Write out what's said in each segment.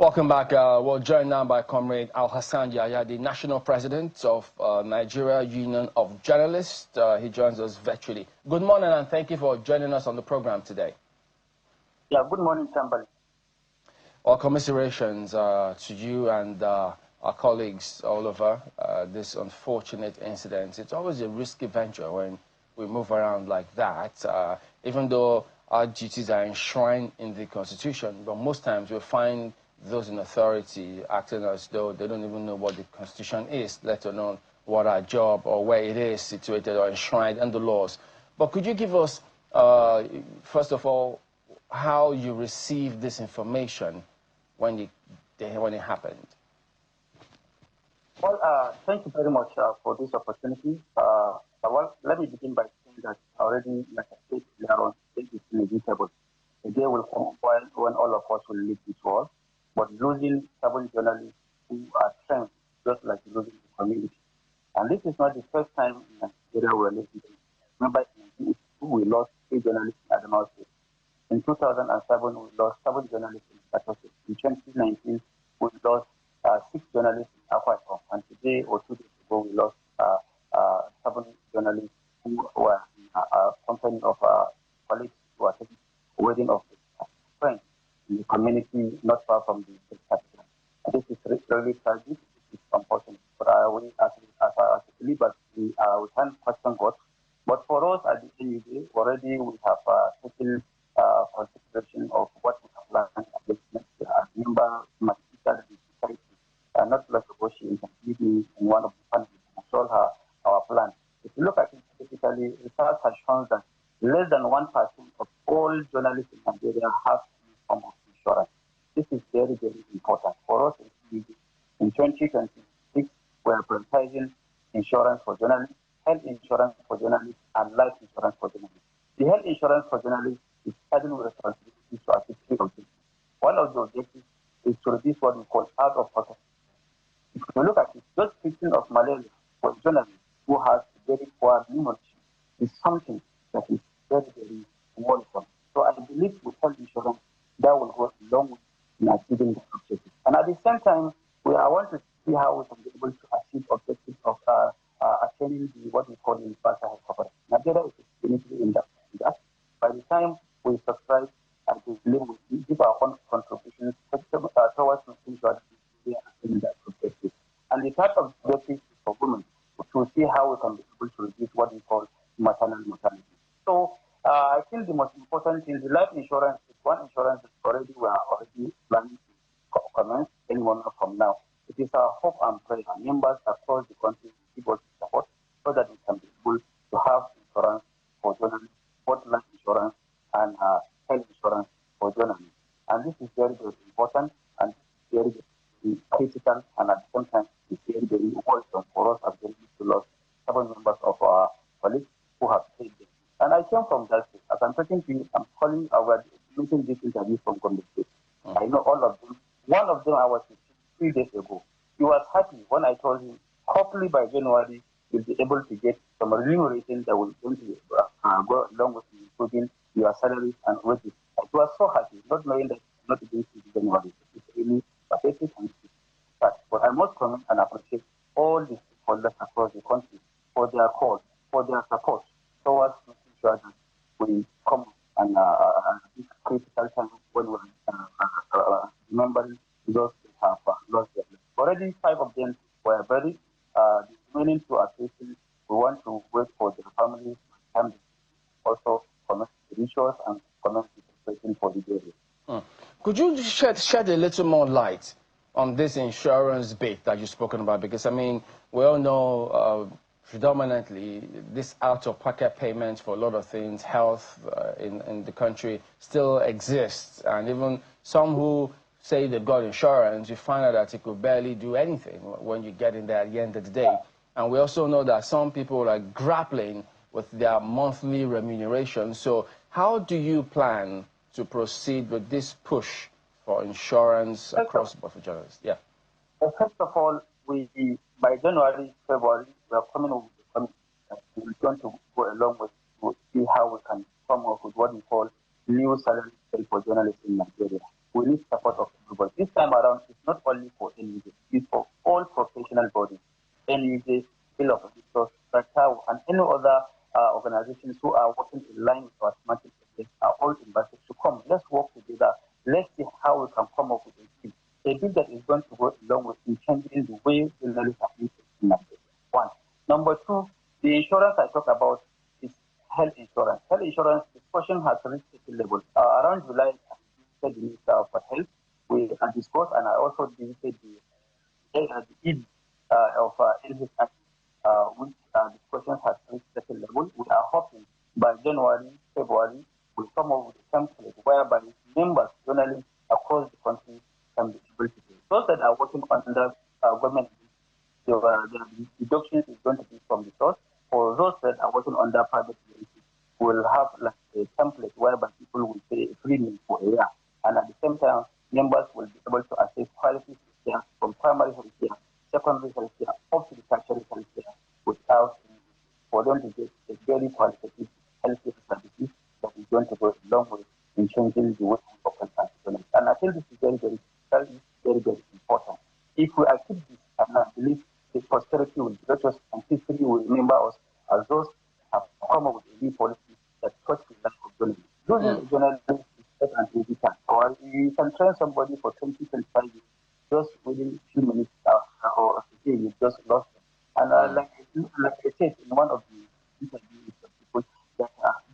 Welcome back. We're joined now by Comrade Al-Hassan Yahya, the National President of Nigeria Union of Journalists. He joins us virtually. Good morning, and thank you for joining us on the program today. Yeah, good morning, somebody. Our commiserations to you and our colleagues all over this unfortunate incident. It's always a risky venture when we move around like that, even though our duties are enshrined in the Constitution, but most times we find those in authority acting as though they don't even know what the Constitution is, let alone what our job or where it is situated or enshrined in the laws. But could you give us, first of all, how you received this information when it happened? Well, thank you very much for this opportunity. Well, let me begin by saying that already, like I said earlier on, it is inevitable. The day will come when all of us will leave this world, but losing 7 journalists who are trained just like losing the community. And this is not the first time in Nigeria we are losing them. Remember, in 1982, we lost 3 journalists in Adamawa State. In 2007, we lost 7 journalists in Plateau State. In 2019, we lost 6 journalists in Akwa Ibom. And today, or 2 days ago, we lost 7 journalists who were in a company of colleagues who are taking a wedding of a friend in the community not far from the state capital. And this is really tragic. This is unfortunate. But we, as believers, we can't question God. But for us at the NUJ, already we have taken consideration of what we have learned against next year. I remember my sister in society, not like she interviewed me in one of the families and showed her our plan. If you look at it specifically, research has shown that less than 1% of all journalists in Nigeria have some form of insurance. This is very, very important. For us in 2026, we are prioritizing insurance for journalists, health insurance for journalists, and life insurance for journalists. The health insurance for journalists is adding responsibility to assist 3 objectives. One of the objectives is to reduce what we call out of pocket. If you look at it, just treatment of malaria for journalists who has very poor nutrition is something that is very, very welcome. So I believe with health insurance, that will go a long way in achieving the objective. And at the same time, I want to see how we can be able to achieve objectives of attaining what we call universal health coverage. Nigeria is significantly in that. By the time we subscribe and we give our own contributions towards making sure that we are achieving that objective. And the type of objective is for women to see how we can be able to reduce what we call maternal mortality. So I think the most important thing, the life insurance is one insurance that we are already planning to commence any moment from now. It is our hope and prayer. Members across the country will give us support so that we can be able to have insurance for journalists, both life insurance and health insurance for journalists. And this is very, very important and very, very critical, and at the same time, it's very, very important for us as journalists to lose 7 members of our colleagues who have paid them. And I came from that state. As I'm talking to you, I'm calling our making this interview from Gombe State. I know all of them. One of them I was with 3 days ago. He was happy when I told him, hopefully by January, you'll be able to get some remuneration that will go along with improving your salaries and wages. I was so happy, not knowing that it's not going to be January. It's really pathetic and sad. But I must comment and appreciate all the stakeholders across the country for their call, for their support towards making sure that we come and this critical time when we're remembering those who have lost their lives. Already 5 of them were buried. The remaining 2 are facing. We want to wait for their families and also connect the rituals and connect the preparation for the burial. Could you shed a little more light on this insurance bit that you've spoken about? Because, I mean, we all know predominantly this out-of-pocket payments for a lot of things, health in the country still exists. And even some who say they've got insurance, you find out that it could barely do anything when you get in there at the end of the day. And we also know that some people are grappling with their monthly remuneration. So how do you plan to proceed with this push for insurance across the board for journalists? Yeah. Well, first of all, by January, February, we are coming up with the we're going to go along with to see how we can come up with what we call new salary scale for journalists in Nigeria. We need support of everybody. This time around, organizations who are working in line with our thematic objectives are all invited to come. Let's work together. Let's see how we can come up with a bill that is going to go along with in changing the way journalists are being taken in Nigeria. One. Number two, the insurance I talk about is health insurance. Health insurance discussion has reached a level. Around July, I visited the Minister of Health. We discussed, and I also visited the ED of NHS, which discussions has reached a level. We are hoping by January, February, we'll come up with a template whereby members, journalists across the country can be able to do. Those that are working under government, the deduction is going to be from the source. For those that are working under private agencies, we'll have like a template whereby people will pay a premium for a year. And at the same time, members will be able to access quality care from primary health care, secondary health care, up to the tertiary health care without for them to get a very qualitative health care services that is going to go along with in changing the way we operate as journalists. And I think this is very important. If we achieve this, and I believe the posterity will be just and history will remember us as those who have come up with a new policy that touch the life of journalists. Those journalists is better than easy time. Or you can train somebody for 20, 25 years just within a few minutes or a day, you just lost them. And like I said in one of the interviews with people, that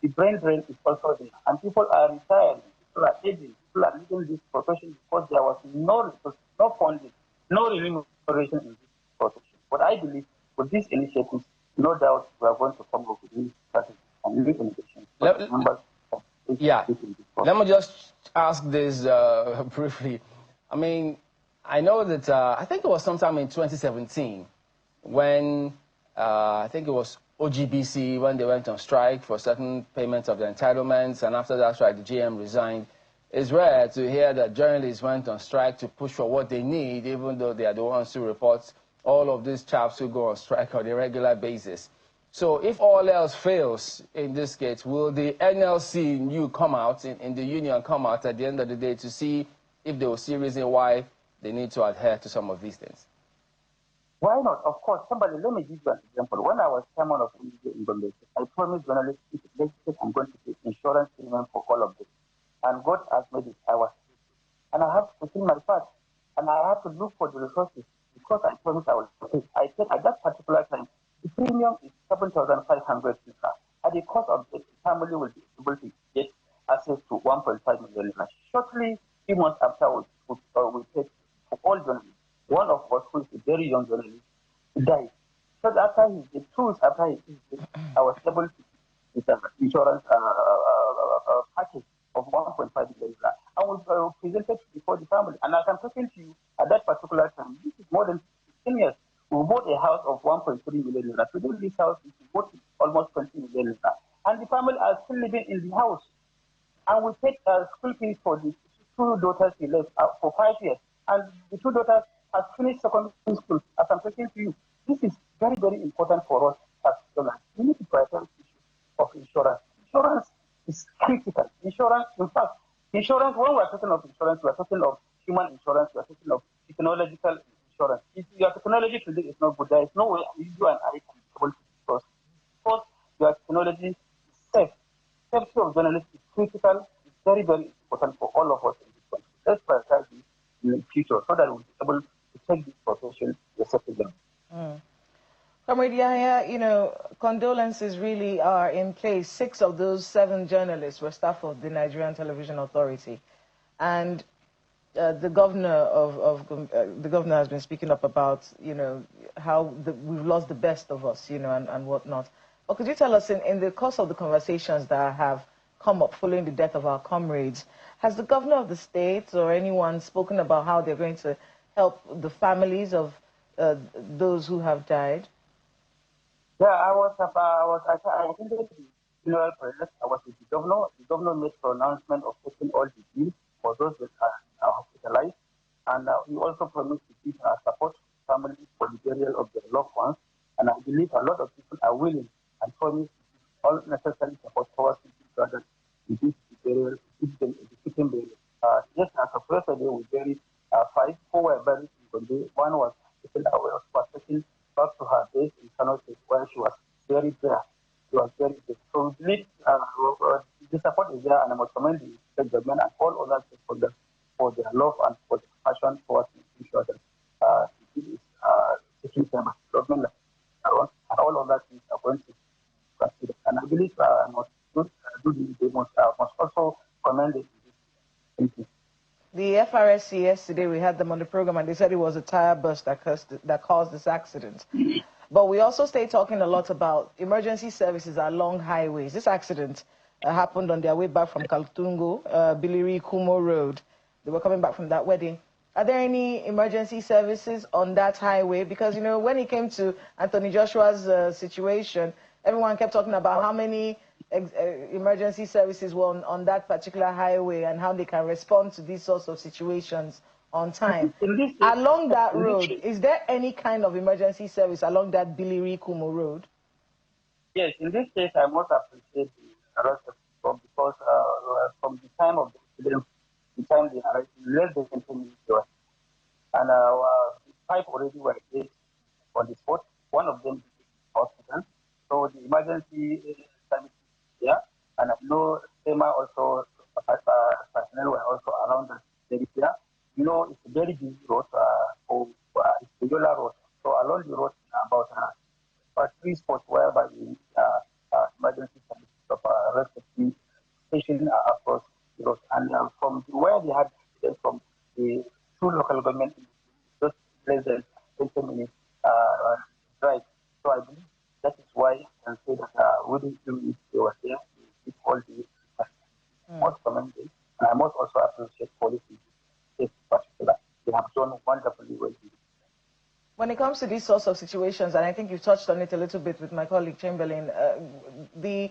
the brain drain is also there. And people are retired, people are aging, people are leaving this profession because there was no resource, no funding, no remuneration in this profession. But I believe with these initiatives, no doubt we are going to come up with new strategies and new innovations. Let me just ask this briefly. I mean, I know that I think it was sometime in 2017 when I think it was OGBC when they went on strike for certain payments of the entitlements, and after that strike, the GM resigned. It's rare to hear that journalists went on strike to push for what they need, even though they are the ones who report all of these chaps who go on strike on a regular basis. So if all else fails in this case, will the NLC new come out, in the union come out at the end of the day to see if they will see reason why they need to adhere to some of these things? Why not? Of course, somebody, let me give you an example. When I was chairman of NUJ in Gombe, I promised journalists, I'm going to take insurance premium for all of this. And God has made it. I was sick. And I have to fulfill my part. And I have to look for the resources because I promised I will take. I said at that particular time, the premium is 7,500 at the cost of the family will be able to get access to 1.5 million. Shortly, 3 months after we take for all journalists, one of us who is a very young journalist died. So after he did 2 weeks after he did, I was able to get an insurance package of 1.5 million. I was presented before the family. And as I'm talking to you, at that particular time, this is more than 15 years. We bought a house of 1.3 million. Today, this house is worth almost 20 million. And the family are still living in the house. And we paid school fees for the 2 daughters he left for 5 years. And the 2 daughters have finished secondary school. As I'm talking to you, this is very, very important for us as journalists. We need to prioritize the issue of insurance. Insurance is critical. Insurance, in fact, insurance, when we're talking of insurance, we're talking of human insurance, we're talking of technological insurance. If your technology today is not good, there is no way you and I can be able to discuss. Because your technology is safe. Safety of journalists is critical. It's very, very important for all of us in this country. Let's prioritize this in the future so that we'll be able to take this profession to a certain level. Comrade Yahya, condolences really are in place. 6 of those 7 journalists were staff of the Nigerian Television Authority. And the governor the governor has been speaking up about, how we've lost the best of us, and whatnot. But could you tell us, in the course of the conversations that have come up following the death of our comrades, has the governor of the state or anyone spoken about how they're going to help the families of those who have died? Yeah, I attended the funeral prayers. I was with the governor. The governor made pronouncement of taking all the bills for those that are hospitalized. And he also promised to give support to families for the burial of their loved ones. And I believe a lot of people are willing and promise all necessary support towards people so that we give the burial, give them the fitting burial. Yes, as of yesterday, we buried 5. 4 were buried in Gombe. One was taken back to her base in Kano State where she was buried there. She was buried there. So support is there, and I must commend the state government and all other stakeholders for their love and for their passion towards making sure that it is taking care of development and all other things are going to consider. And I believe they must also commend it. Thank you. The FRSC yesterday, we had them on the program, and they said it was a tire burst that caused this accident. But we also stay talking a lot about emergency services along highways. This accident happened on their way back from Kaltungo, Biliri Kumo Road. They were coming back from that wedding. Are there any emergency services on that highway? Because, you know, when it came to Anthony Joshua's situation, everyone kept talking about how many emergency services were on that particular highway and how they can respond to these sorts of situations on time. Along that road, is there any kind of emergency service along that Biliri Kumo Road? Yes, in this case, I must appreciate the rest of people because from the time of the incident, the time they arrived, less than 10 minutes, and the pipe already were placed on the spot. One of them is hospital. So the emergency service is there, and I know SEMA also, personnel were also around the area. You know, it's a very busy road, it's a Yola road. So along the road, about 3 spots whereby the emergency services of respective stations across the road. And from where they had from the 2 local governments, just less than 20 minutes drive. So I believe that is why I can say that within 2 minutes they were there. It all the most commended. And I must also appreciate police in particular. They have done wonderfully well. When it comes to these sorts of situations, and I think you've touched on it a little bit with my colleague Chamberlain, the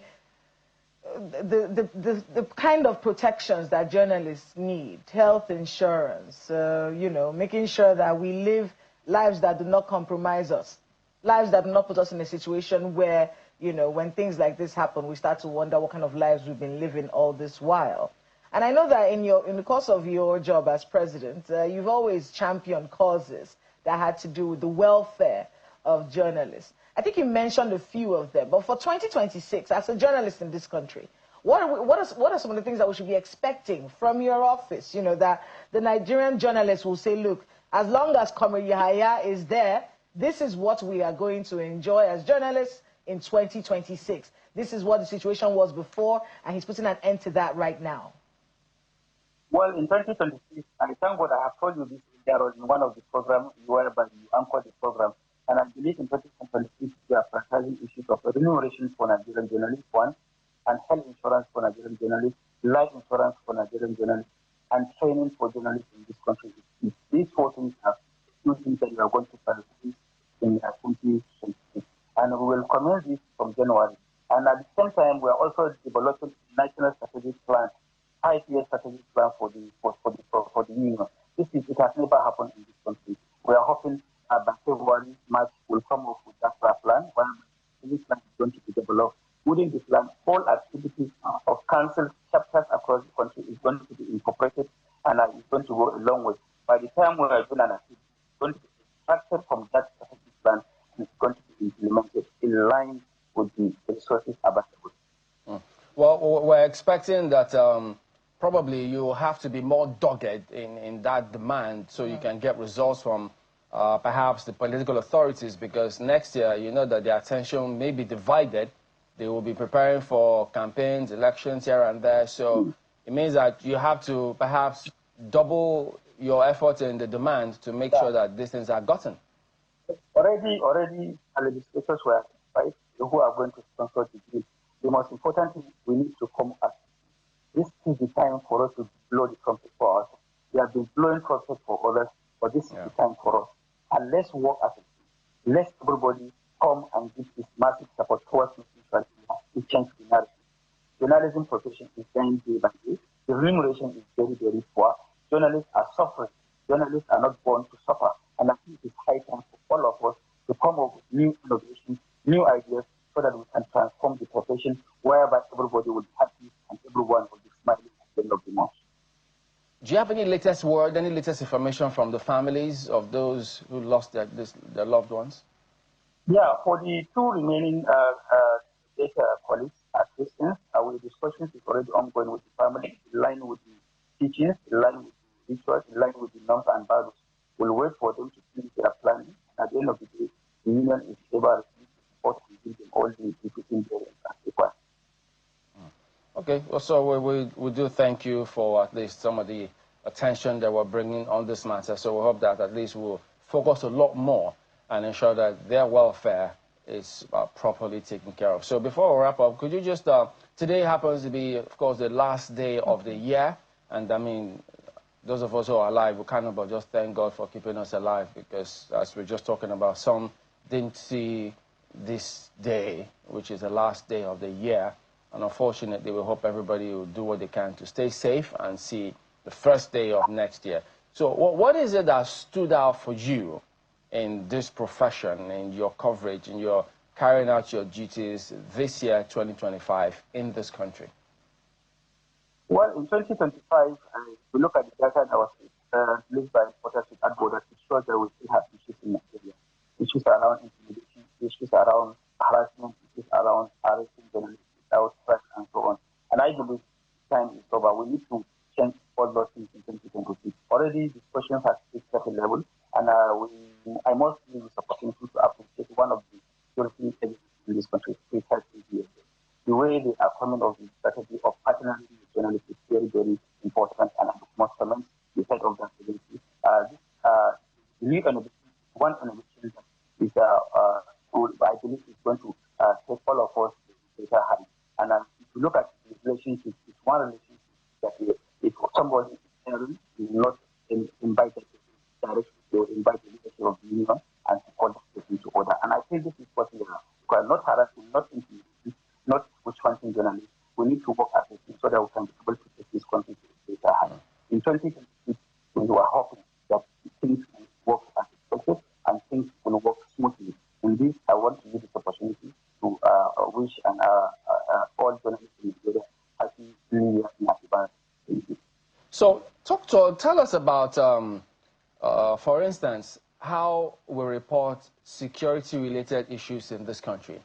kind of protections that journalists need, health insurance, you know, making sure that we live lives that do not compromise us, lives that do not put us in a situation where, you know, when things like this happen, we start to wonder what kind of lives we've been living all this while. And I know that in the course of your job as president, you've always championed causes that had to do with the welfare of journalists. I think you mentioned a few of them, but for 2026, as a journalist in this country, what are some of the things that we should be expecting from your office? You know, that the Nigerian journalists will say, look, as long as Comrade Yahaya is there, this is what we are going to enjoy as journalists in 2026. This is what the situation was before, and he's putting an end to that right now. Well, in 2026, I thank God I have told you this earlier in one of the programs whereby you anchored the program. And I believe in 2026, we are prioritizing issues of remuneration for Nigerian journalists, one, and health insurance for Nigerian journalists, life insurance for Nigerian journalists, and training for journalists in this country. These 4 things are 2 things that we are going to prioritize in 2026. And we will commence this from January. And at the same time, we are also developing a national strategic plan, 5-year strategic plan for the union. It has never happened in this country. We are hoping by February, March, we'll come up with that plan. When this plan is going to be developed, within the plan, all activities of council chapters across the country is going to be incorporated, and it's going to go a long way. By the time we are doing an activity, it's going to be extracted from that strategic plan, and it's going to be implemented in line with the resources available. Well, we're expecting that probably you have to be more dogged in that demand so you can get results from perhaps the political authorities, because next year, you know that the attention may be divided. They will be preparing for campaigns, elections here and there. So it means that you have to perhaps double your effort in the demand to make sure that these things are gotten. Already, our legislators were right who are going to sponsor the bill. The most important thing, we need to come up. This is the time for us to blow the trumpet for us. We have been blowing trumpet for others, but this is the time for us. And let's work as a team. Let everybody come and give this massive support towards making sure we change the narrative. Journalism profession is dying day by day. The remuneration is very, very poor. Journalists are suffering. Journalists are not born to suffer. And I think it's high time for all of us to come up with new innovations, new ideas, so that we can transform the profession whereby everybody will be happy and everyone will be smiling at the end of the month. Do you have any latest word, any latest information from the families of those who lost their loved ones? Yeah, for the 2 remaining colleagues at Christians, we the discussions is already ongoing with the family, in line with the teachings, in line with the rituals, in line with the norms and values. We'll wait for them to finish their planning. At the end of the day, the union is able to support and give them all the different required. Okay, well, so we do thank you for at least some of the attention that we're bringing on this matter. So we hope that at least we'll focus a lot more and ensure that their welfare is properly taken care of. So before we wrap up, could you just, today happens to be, of course, the last day of the year. And I mean, those of us who are alive, we kind of just thank God for keeping us alive, because as we're just talking about, some didn't see this day, which is the last day of the year. And unfortunately, we hope everybody will do what they can to stay safe and see the first day of next year. So what is it that stood out for you in this profession, in your coverage, in your carrying out your duties this year, 2025, in this country? Well, in 2025, if we look at the data that was released by Reporters Without Borders, it shows that we still have issues in Nigeria. Issues around intimidation, issues around harassment, issues around arresting journalists without press, and so on. And I believe time is over. We need to change all those things in 2026. Already discussions have reached at a level, and I must use this opportunity to appreciate one of the security agencies in this country, Prioritising. The way they are coming up with the strategy of partnering with journalists is very, very important, and I must commend the head of that agency. The new innovation, one innovation that is, I believe, is going to take all of us to greater heights. And if you look at the relationship, it's one relationship that if somebody is not invited directly, they will invite the leadership of the union and to call the person to order. And I think this is what we are not harassing, not intimidating, not witch-hunting journalists. We need to work as a team so that we can be able to take this country to the greater heights. In 2026, we were hoping that things will work as expected and things will work smoothly. In this, I want to use this opportunity to wish all journalists in Nigeria happy New Year and happy birthday. Thank you. So tell us about, for instance, how we report security-related issues in this country.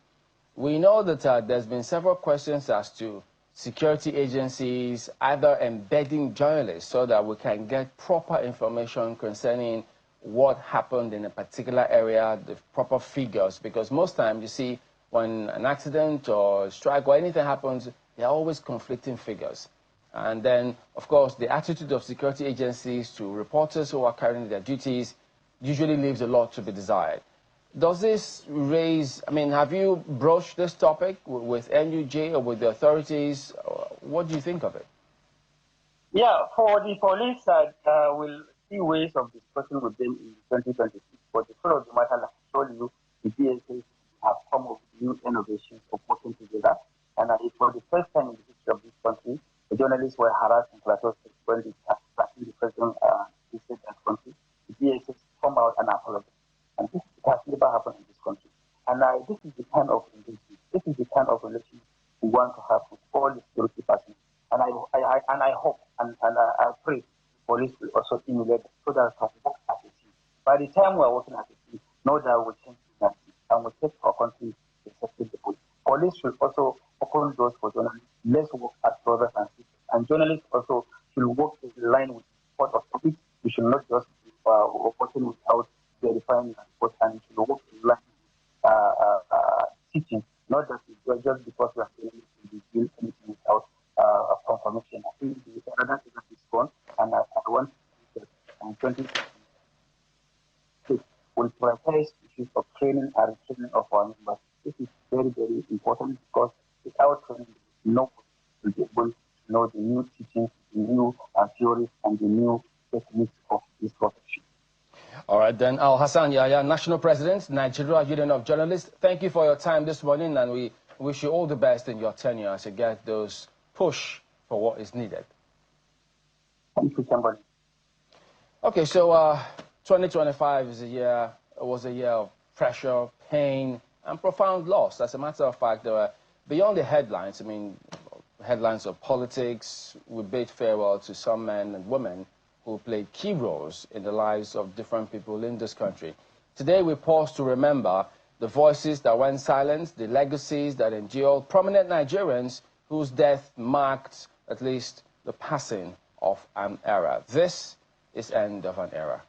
We know that there's been several questions as to security agencies either embedding journalists so that we can get proper information concerning what happened in a particular area, the proper figures, because most times you see when an accident or strike or anything happens, there are always conflicting figures. And then, of course, the attitude of security agencies to reporters who are carrying their duties usually leaves a lot to be desired. Does this raise, I mean, have you broached this topic with NUJ or with the authorities? What do you think of it? Yeah, for the police side, we'll see ways of discussing with them in 2026. But the truth of the matter, like I told you, the DSAs have come up with new innovations of working together. And it was the first time in the history of this country, the journalists were harassed in plateau when the president visited that country. The DSAs come out and apologize. And this has never happened in this country. And this is the kind of engagement, this is the kind of relationship we want to have with all the security personnel. And I hope and I pray police will also emulate so that we can work as a team. By the time we are working as a team, no doubt we'll change that and we'll take our country to sustain the police. Police should also open doors for journalists. Let's work as brothers and sisters. And journalists also should work in line with the support of public. We should not just be working without verifying the report, and we should work in line with teaching, not just because we are doing anything without confirmation. I think the another thing that is gone, and I want to say that in 2026 will prioritize issues of training and retraining of our members. This is very, very important because without training, no one will be able to know the new teachings, the new theories, and the new techniques of this profession. All right, then, Al Hassan Yahya, National President, Nigeria Union of Journalists, thank you for your time this morning, and we wish you all the best in your tenure as you get those push for what is needed. Thank you, somebody. Okay, so 2025 was a year of pressure, pain, and profound loss. As a matter of fact, there were, beyond the headlines, I mean, headlines of politics, we bid farewell to some men and women who played key roles in the lives of different people in this country. Today, we pause to remember the voices that went silent, the legacies that endured, prominent Nigerians whose death marked at least the passing of an era. This is end of an era.